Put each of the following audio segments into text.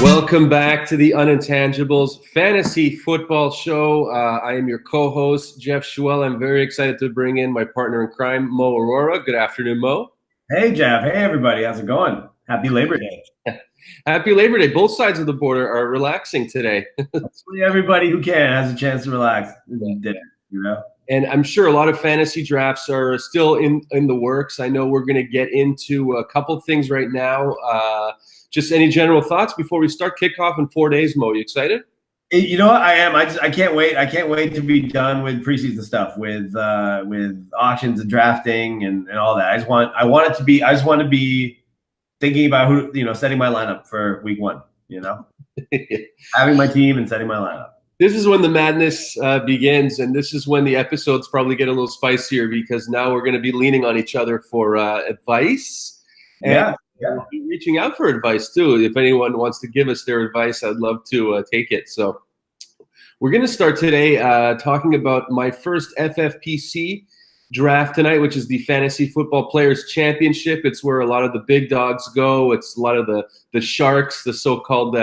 Welcome back to the Unintangibles Fantasy Football Show. I am your co-host, Jeff Schuell. I'm very excited to bring in my partner in crime, Mo Aurora. Good afternoon, Mo. Hey, Jeff. Hey, everybody. How's it going? Happy Labor Day. Happy Labor Day. Both sides of the border are relaxing today. Hopefully everybody who can has a chance to relax dinner, you know? And I'm sure a lot of fantasy drafts are still in the works. I know we're going to get into a couple things right now. Just any general thoughts before we start kickoff in 4 days, Mo? You excited? You know what? I am. I can't wait. I can't wait to be done with preseason stuff, with auctions and drafting and all that. I just want to be thinking about who, setting my lineup for week one, having my team and setting my lineup. This is when the madness begins, and this is when the episodes probably get a little spicier because now we're going to be leaning on each other for advice. Yeah. We'll be reaching out for advice too. If anyone wants to give us their advice, I'd love to take it. So we're going to start today talking about my first FFPC draft tonight, which is the Fantasy Football Players Championship. It's where a lot of the big dogs go. It's a lot of the sharks, the so-called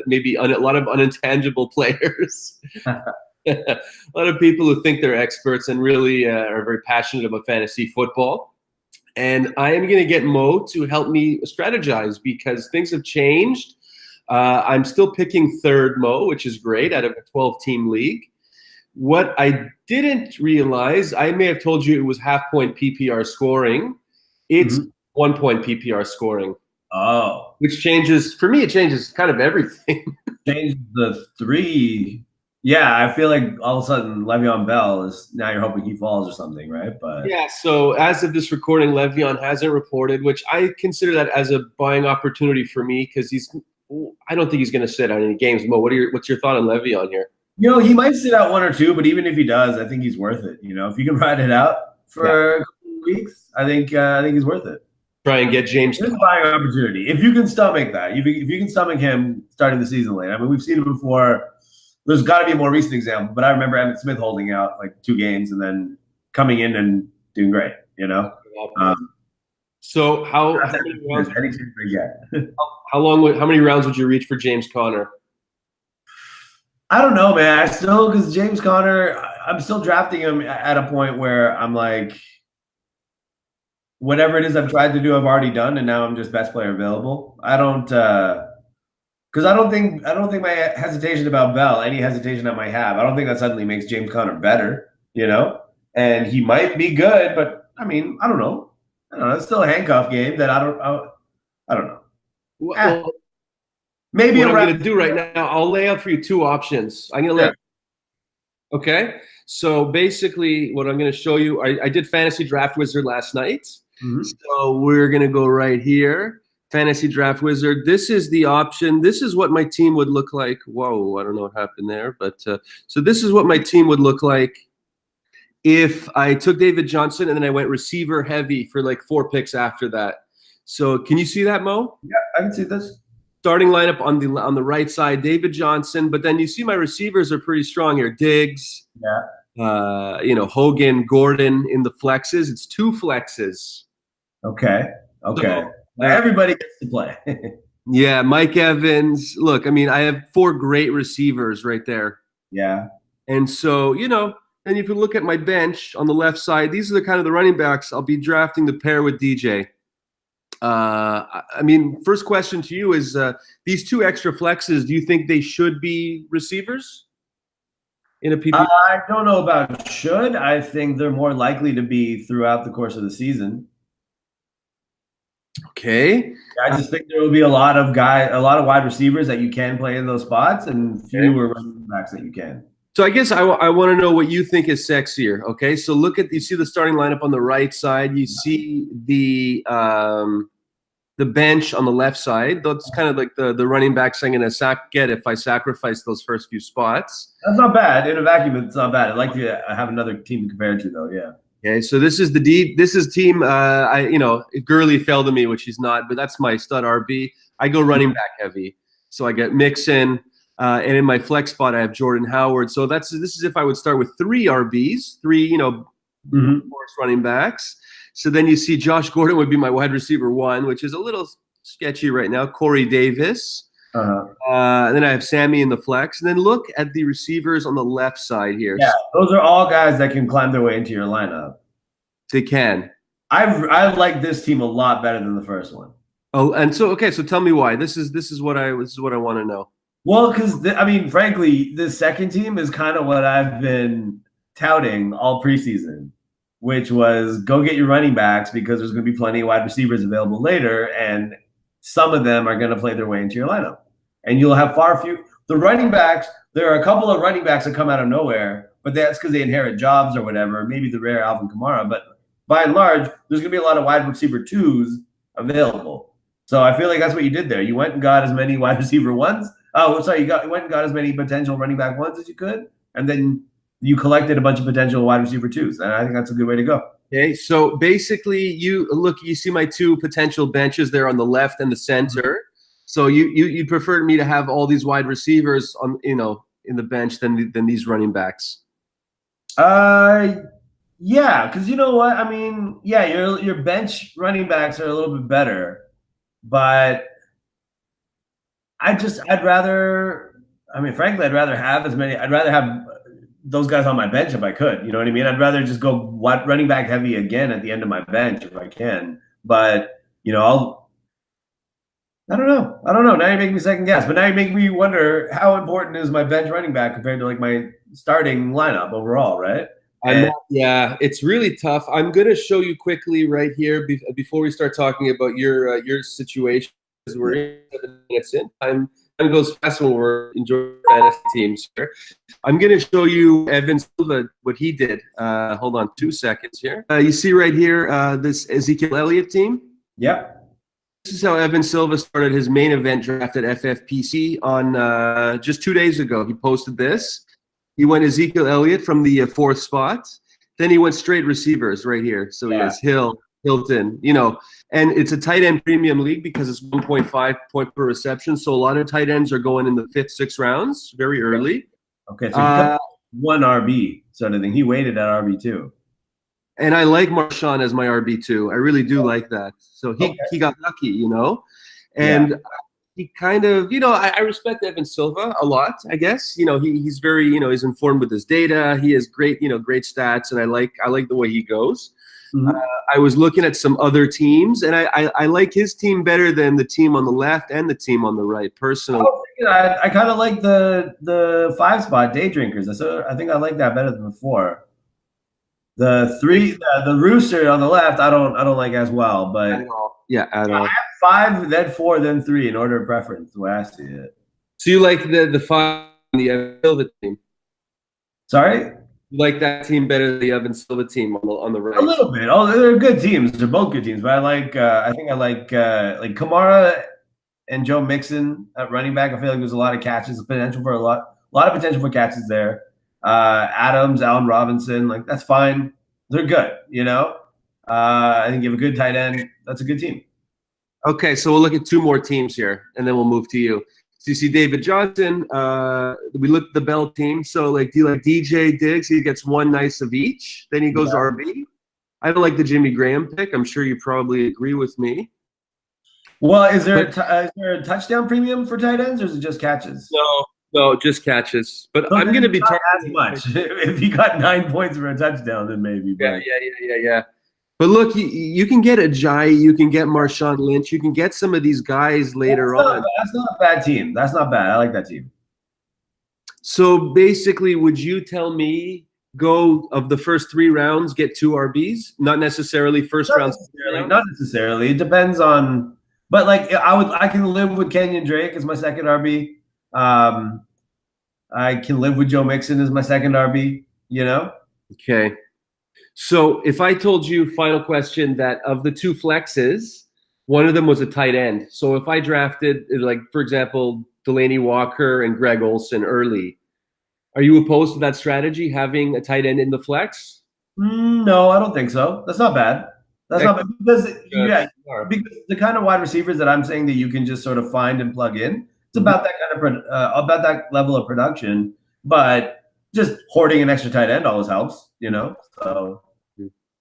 maybe a lot of unintangible players. A lot of people who think they're experts and really are very passionate about fantasy football. And I am going to get Mo to help me strategize because things have changed. I'm still picking third, Mo, which is great, out of a 12-team league. What I didn't realize, I may have told you it was half-point PPR scoring. It's 1 point PPR scoring. Oh. Which changes, for me, it changes kind of everything. Changes the three. Yeah, I feel like all of a sudden Le'Veon Bell is now you're hoping he falls or something, right? But yeah, so as of this recording, Le'Veon hasn't reported, which I consider that as a buying opportunity for me because I don't think he's going to sit on any games. Mo, what's your thought on Le'Veon here? He might sit out one or two, but even if he does, I think he's worth it. If you can ride it out for a couple of weeks, I think he's worth it. Try and get James. It's a buying opportunity if you can stomach that. If you can stomach him starting the season late. I mean, we've seen it before. There's got to be a more recent example, but I remember Emmitt Smith holding out like 2 games and then coming in and doing great. So how many rounds? How many rounds would you reach for James Conner? I don't know, man. Because James Conner, I'm still drafting him at a point where I'm like, whatever it is I've tried to do, I've already done, and now I'm just best player available. Because I don't think my hesitation about Bell, any hesitation I might have, I don't think that suddenly makes James Conner better, And he might be good, but I mean, I don't know. It's still a handcuff game that I don't know. Well, maybe what I'm going to do right now, I'll lay out for you 2 options. I'm going to Okay. So basically, what I'm going to show you, I did Fantasy Draft Wizard last night. So we're going to go right here. Fantasy Draft Wizard. This is the option. This is what my team would look like. Whoa, I don't know what happened there. But so this is what my team would look like if I took David Johnson and then I went receiver heavy for like 4 picks after that. So can you see that, Mo? Yeah, I can see this. Starting lineup on the right side, David Johnson. But then you see my receivers are pretty strong here. Diggs, Hogan, Gordon in the flexes. It's 2 flexes. Okay. So, everybody gets to play. Yeah, Mike Evans. Look, I mean, I have 4 great receivers right there. Yeah. And so, and if you look at my bench on the left side, these are the kind of the running backs I'll be drafting the pair with DJ. I mean, first question to you is these 2 extra flexes, do you think they should be receivers in a PPR? I don't know about should. I think they're more likely to be throughout the course of the season. Okay. I just think there will be a lot of wide receivers that you can play in those spots and fewer running backs that you can. So I guess I want to know what you think is sexier. Okay. So you see the starting lineup on the right side. You see the bench on the left side. That's kind of like the running backs I'm going to get if I sacrifice those first few spots. That's not bad. In a vacuum, it's not bad. I'd like to have another team to compare it to, though. Yeah. Okay, so this is team. Gurley fell to me, which he's not, but that's my stud RB. I go running back heavy, so I get Mixon, and in my flex spot I have Jordan Howard. So this is if I would start with 3 RBs, 3 running backs. So then you see Josh Gordon would be my wide receiver 1, which is a little sketchy right now. Corey Davis. Then I have Sammy in the flex. And then look at the receivers on the left side here. Yeah, those are all guys that can climb their way into your lineup. They can. I like this team a lot better than the first one. Oh, and so okay, so tell me why. This is what I want to know. Well, because I mean, frankly, the second team is kind of what I've been touting all preseason, which was go get your running backs because there's going to be plenty of wide receivers available later, and some of them are going to play their way into your lineup, and you'll have far few. The running backs, there are a couple of running backs that come out of nowhere, but that's because they inherit jobs or whatever. Maybe the rare Alvin Kamara, but by and large, there's going to be a lot of wide receiver 2s available. So I feel like that's what you did there. You went and got as many wide receiver 1s. Oh, sorry, you went and got as many potential running back 1s as you could, and then you collected a bunch of potential wide receiver 2s, and I think that's a good way to go. Okay, so basically, you see my 2 potential benches there on the left and the center. So you prefer me to have all these wide receivers on in the bench than these running backs. Yeah, because you know what I mean. Yeah, your bench running backs are a little bit better, but I'd rather. I mean, frankly, I'd rather have those guys on my bench if I could. You know what I mean? I'd rather just go running back heavy again at the end of my bench if I can. But I don't know. Now you're making me second guess. But now you're making me wonder how important is my bench running back compared to like my starting lineup overall, right? Yeah, it's really tough. I'm going to show you quickly right here before we start talking about your situation. We're in 7 minutes in. Time goes fast when we're enjoying fantasy teams here. I'm going to show you Evan Silva, what he did. Hold on 2 seconds here. You see right here this Ezekiel Elliott team? Yep. This is how Evan Silva started his main event draft at FFPC on just 2 days ago. He posted this. He went Ezekiel Elliott from the 4th spot. Then he went straight receivers right here. So he has Hilton, and it's a tight end premium league because it's 1.5 point per reception. So a lot of tight ends are going in the 5th, 6th rounds very early. Okay, so one RB sort of thing. He waited at RB2. And I like Marshawn as my RB2. I really do like that. So he got lucky, and he kind of, I respect Evan Silva a lot, I guess. He's very, he's informed with his data. He has great, great stats, and I like the way he goes. Mm-hmm. I was looking at some other teams, and I like his team better than the team on the left and the team on the right, personally. I kind of like the 5 spot Day Drinkers. I think I like that better than the 4. The 3, the Rooster on the left, I don't like as well, but at all. I have 5, then 4, then 3 in order of preference. The way I see it. So you like the 5 on the Evan Silva team? Sorry, you like that team better than the Evan Silva team on the right? A little bit. Oh, they're good teams. They're both good teams, but I think I like Kamara and Joe Mixon at running back. I feel like there's a lot of catches, potential for a lot of potential for catches there. Adams, Allen Robinson, that's fine. They're good, I think you have a good tight end. That's a good team. Okay, so we'll look at 2 more teams here, and then we'll move to you. So you see David Johnson. We looked at the Bell team. So do you like DJ Diggs? He gets 1 nice of each. Then he goes RB. I don't like the Jimmy Graham pick. I'm sure you probably agree with me. Well, is there a touchdown premium for tight ends, or is it just catches? No, just catches. But I'm going to be targeting as much. If you got 9 points for a touchdown, then maybe. Yeah. But look, you can get Ajayi, you can get Marshawn Lynch, you can get some of these guys later on. That's not a bad team. That's not bad. I like that team. So basically, would you tell me go of the first 3 rounds, get 2 RBs? Not necessarily first round. Not necessarily. It depends on. But I can live with Kenyon Drake as my second RB. I can live with Joe Mixon as my second RB. Okay. So if I told you, final question, that of the 2 flexes, one of them was a tight end. So if I drafted, for example, Delaney Walker and Greg Olsen early, are you opposed to that strategy, having a tight end in the flex? No, I don't think so. That's not bad. That's not bad because the kind of wide receivers that I'm saying that you can just sort of find and plug in, it's about that kind of about that level of production. But just hoarding an extra tight end always helps, So.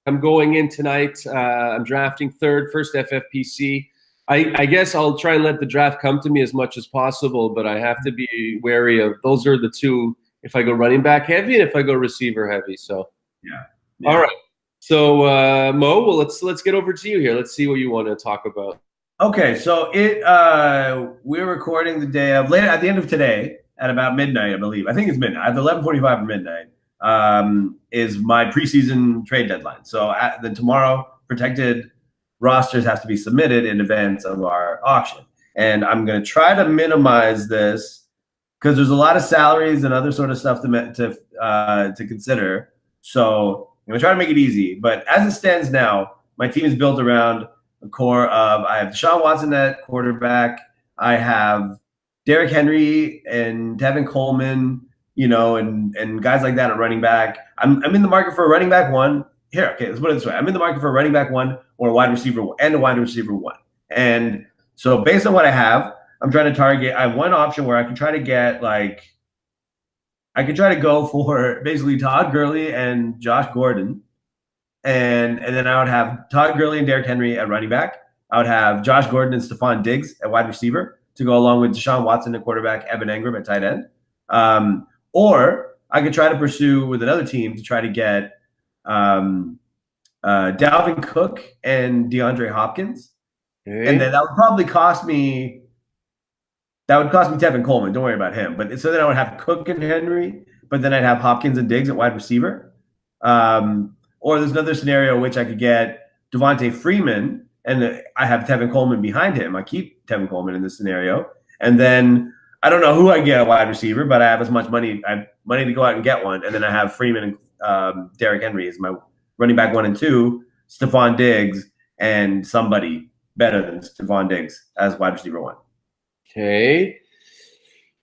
I'm going in tonight. I'm drafting third, first FFPC. I guess I'll try and let the draft come to me as much as possible, but I have to be wary of those are the two. If I go running back heavy and if I go receiver heavy. So Yeah. All right. So Mo, well let's get over to you here. Let's see what you want to talk about. Okay, so we're recording the day of later at the end of today at about midnight, I believe. I think it's midnight. At 11:45 or midnight is my preseason trade deadline. So then tomorrow, protected rosters have to be submitted in advance of our auction, and I'm going to try to minimize this because there's a lot of salaries and other sort of stuff to consider. So I'm going to try to make it easy. But as it stands now, my team is built around a core of I have Deshaun Watson at quarterback. I have Derrick Henry and Tevin Coleman, and guys like that at running back. I'm in the market for a running back one. Here, okay, let's put it this way. I'm in the market for a running back one or a wide receiver and a wide receiver one. And so based on what I have, I'm trying to target. I have one option where I can try to get I could try to go for basically Todd Gurley and Josh Gordon. And then I would have Todd Gurley and Derrick Henry at running back. I would have Josh Gordon and Stephon Diggs at wide receiver to go along with Deshaun Watson at quarterback, Evan Engram at tight end. Or I could try to pursue with another team to try to get Dalvin Cook and DeAndre Hopkins. Okay. And then that would probably cost me Tevin Coleman. Don't worry about him. But so then I would have Cook and Henry, but then I'd have Hopkins and Diggs at wide receiver. Or there's another scenario in which I could get Devontae Freeman, and I have Tevin Coleman behind him. I keep Tevin Coleman in this scenario. And then I don't know who I get a wide receiver, but I have as much money. I have money to go out and get one. And then I have Freeman and Derrick Henry as my running back 1 and 2, Stephon Diggs, and somebody better than Stephon Diggs as wide receiver 1. Okay.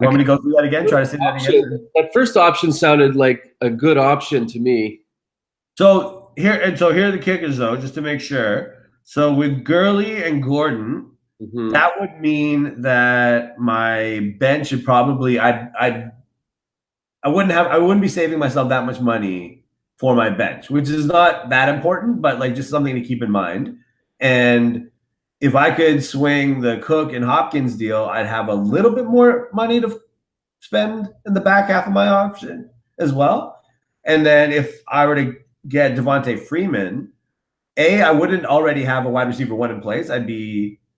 You want me to go through that again? Try to say that again? That first option sounded like a good option to me. So here are the kickers, though, just to make sure. So with Gurley and Gordon, that would mean that my bench should probably I wouldn't be saving myself that much money for my bench, which is not that important, but just something to keep in mind. And if I could swing the Cook and Hopkins deal, I'd have a little bit more money to spend in the back half of my option as well. And then if I were to get Devontae Freeman, I wouldn't already have a wide receiver 1 in place. I'd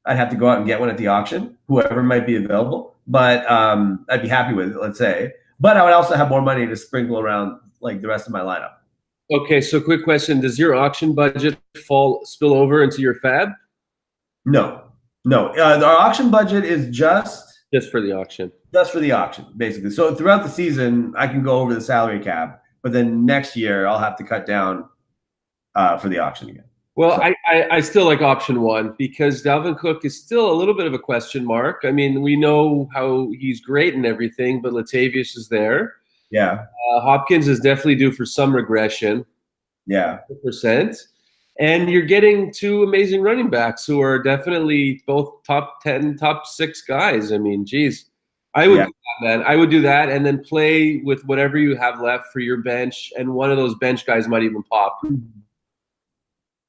have to go out and get one at the auction, whoever might be available. But I'd be happy with it, let's say. But I would also have more money to sprinkle around the rest of my lineup. Okay, so quick question. Does your auction budget spill over into your fab? No. Our auction budget is just for the auction. Just for the auction, basically. So throughout the season, I can go over the salary cap. But then next year, I'll have to cut down for the auction again. Well, so. I still like option 1 because Dalvin Cook is still a little bit of a question mark. I mean, we know how he's great and everything, but Latavius is there. Yeah. Hopkins is definitely due for some regression. Yeah. %. And you're getting 2 amazing running backs who are definitely both top 10, top 6 guys. I mean, geez. I would do that, man. I would do that and then play with whatever you have left for your bench, and one of those bench guys might even pop.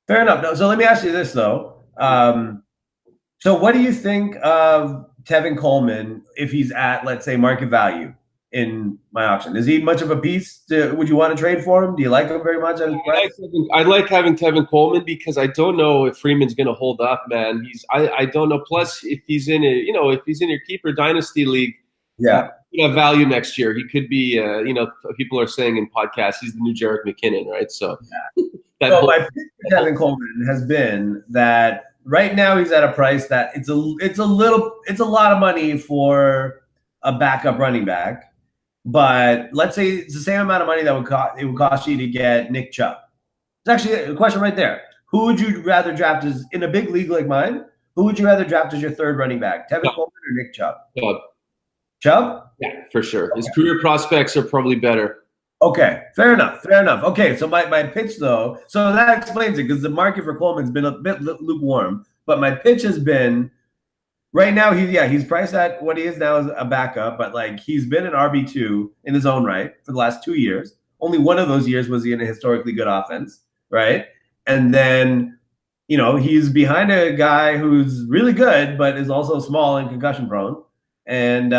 Fair enough. No, so let me ask you this, though. So what do you think of Tevin Coleman if he's at, let's say, market value in my auction? Is he much of a piece? Would you want to trade for him? Do you like him very much? I like having Tevin Coleman because I don't know if Freeman's going to hold up, man. I don't know. Plus, if he's in if he's in your keeper dynasty league, he have value next year. He could be, people are saying in podcasts he's the new Jerick McKinnon, right? So, my pick for Tevin Coleman has been that right now he's at a price that it's a lot of money for a backup running back. But let's say it's the same amount of money that it would cost you to get Nick Chubb. It's actually a question right there. Who would you rather draft in a big league like mine? Who would you rather draft as your third running back, Tevin Coleman or Nick Chubb? Chubb? Yeah, for sure. His career prospects are probably better. Okay, fair enough. Okay, so my pitch, though, so that explains it because the market for Coleman's been a bit lukewarm. But my pitch has been, right now, he's priced at what he is now as a backup, but he's been an RB2 in his own right for the last 2 years. Only one of those years was he in a historically good offense, right? And then, he's behind a guy who's really good, but is also small and concussion prone. And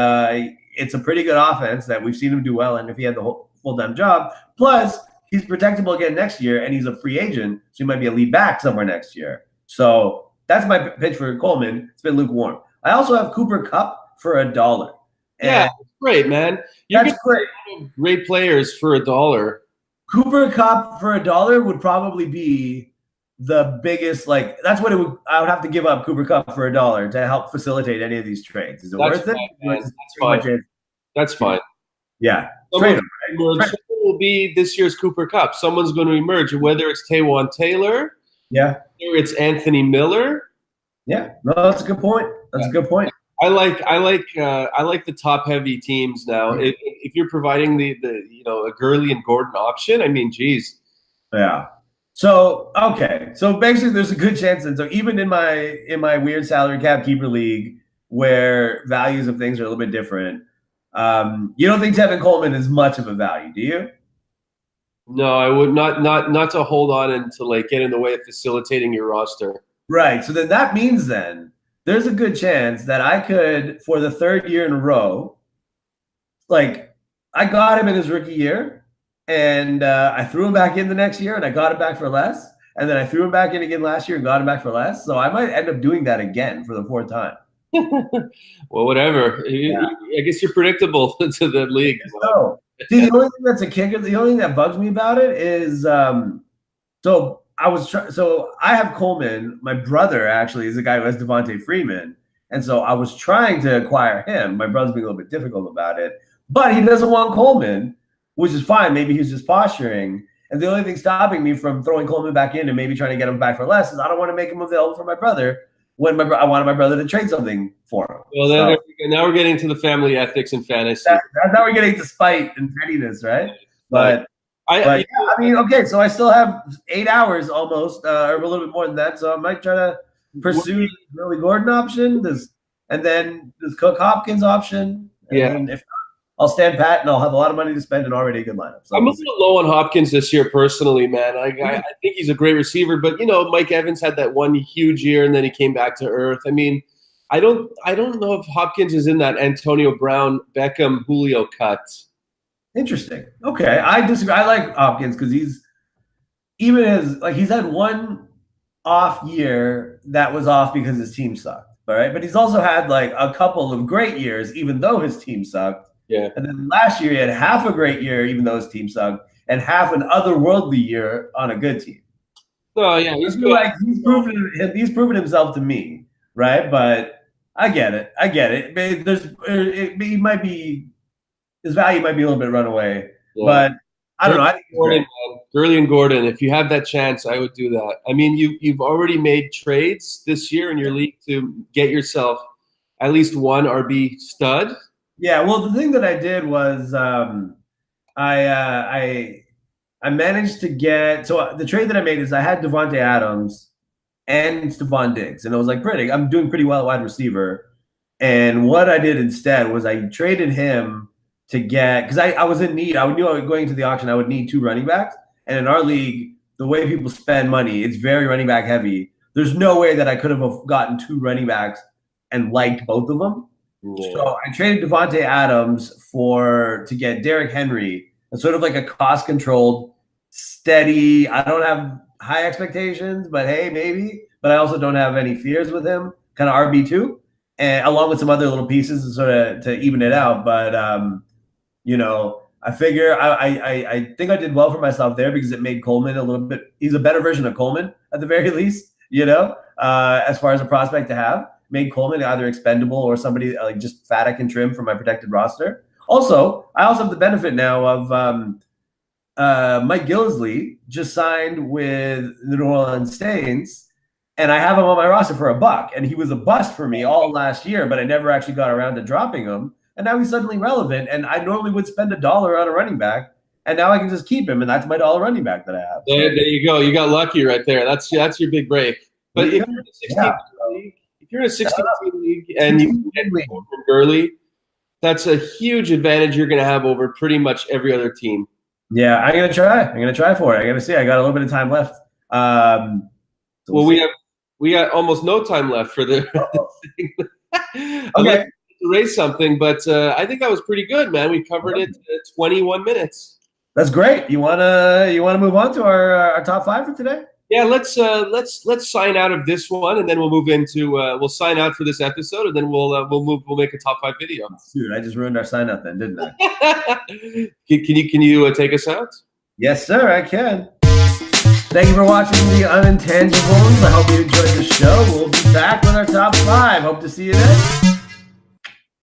it's a pretty good offense that we've seen him do well. And if he had the whole full-time job, plus he's protectable again next year, and he's a free agent, so he might be a lead back somewhere next year. So that's my pitch for Coleman. It's been lukewarm. I also have Cooper Kupp for $1. Yeah, great, man. That's great. Great players for $1. Cooper Kupp for $1 would probably be the biggest. That's what I would have to give up Cooper Kupp for $1 to help facilitate any of these trades. Is it worth it? That's fine. That's fine. Yeah. Someone will be this year's Cooper Kupp. Someone's going to emerge, whether it's Taywan Taylor, whether it's Anthony Miller. Yeah, no, that's a good point. That's a good point. I like the top heavy teams now. If you're providing the a Gurley and Gordon option, I mean, geez. Yeah. So okay. So basically, there's a good chance that even in my weird salary cap keeper league where values of things are a little bit different, you don't think Tevin Coleman is much of a value, do you? No, I would not to hold on and to get in the way of facilitating your roster. Right. So then that means there's a good chance that I could, for the third year in a row, I got him in his rookie year, and I threw him back in the next year, and I got him back for less, and then I threw him back in again last year and got him back for less. So I might end up doing that again for the fourth time. Well, whatever. Yeah. I guess you're predictable to the league. So, see, the only thing that's a kicker, the only thing that bugs me about it is so I have Coleman. My brother actually is the guy who has Devontae Freeman. And so I was trying to acquire him. My brother's being a little bit difficult about it. But he doesn't want Coleman, which is fine. Maybe he's just posturing. And the only thing stopping me from throwing Coleman back in and maybe trying to get him back for less is I don't want to make him available for my brother when I wanted my brother to trade something for him. Well, now we're getting to the family ethics and fantasy. Now we're getting to spite and pettiness, right? But I mean, okay, so I still have 8 hours almost, or a little bit more than that. So I might try to pursue the Gurley Gordon option, and then this Cook Hopkins option. And if not, I'll stand pat and I'll have a lot of money to spend and already a good lineup. So I'm a little low on Hopkins this year personally, man. I think he's a great receiver, but Mike Evans had that one huge year and then he came back to earth. I mean, I don't know if Hopkins is in that Antonio Brown, Beckham, Julio cut. Interesting. Okay, I disagree. I like Hopkins because he's had one off year that was off because his team sucked. All right, but he's also had a couple of great years, even though his team sucked. Yeah. And then last year he had half a great year, even though his team sucked, and half an otherworldly year on a good team. Oh yeah, he's proven himself to me, right? But I get it. He might be. His value might be a little bit runaway, but I don't know. I think Gurley and Gordon, if you have that chance, I would do that. I mean, you've already made trades this year in your league to get yourself at least one RB stud. Yeah, well, the thing that I did was I managed to get – so the trade that I made is I had Devontae Adams and Stephon Diggs, and I was I'm doing pretty well at wide receiver. And what I did instead was I traded him – to get, because I was in need. I knew going into the auction, I would need 2 running backs. And in our league, the way people spend money, it's very running back heavy. There's no way that I could have gotten 2 running backs and liked both of them. Yeah. So I traded Devontae Adams to get Derrick Henry, and sort of like a cost-controlled, steady. I don't have high expectations, but hey, maybe. But I also don't have any fears with him. Kind of RB2, and along with some other little pieces to sort of to even it out. But I figure I think I did well for myself there because it made Coleman a little bit. He's a better version of Coleman at the very least, as far as a prospect to have. Made Coleman either expendable or somebody just fat I can trim from my protected roster. Also, I also have the benefit now of Mike Gillislee just signed with the New Orleans Saints, and I have him on my roster for $1, and he was a bust for me all last year, but I never actually got around to dropping him. And now he's suddenly relevant, and I normally would spend $1 on a running back, and now I can just keep him, and that's my $1 running back that I have. So, there you go. You got lucky right there. That's your big break. But if you're in a 16-team league and you get Gurley, that's a huge advantage you're going to have over pretty much every other team. Yeah, I'm going to try. I'm going to try for it. I got to see. I got a little bit of time left So Well, see. we got almost no time left for the I'd Okay. like to raise something, but I think that was pretty good, man. We covered it 21 minutes. That's great. You wanna move on to our top 5 for today? Yeah, let's sign out of this one, and then we'll move into we'll sign out for this episode, and then we'll make a top 5 video. Dude, I just ruined our sign up then, didn't I? Can you take us out? Yes, sir, I can. Thank you for watching the Unintangibles. I hope you enjoyed the show. We'll be back with our top 5. Hope to see you then.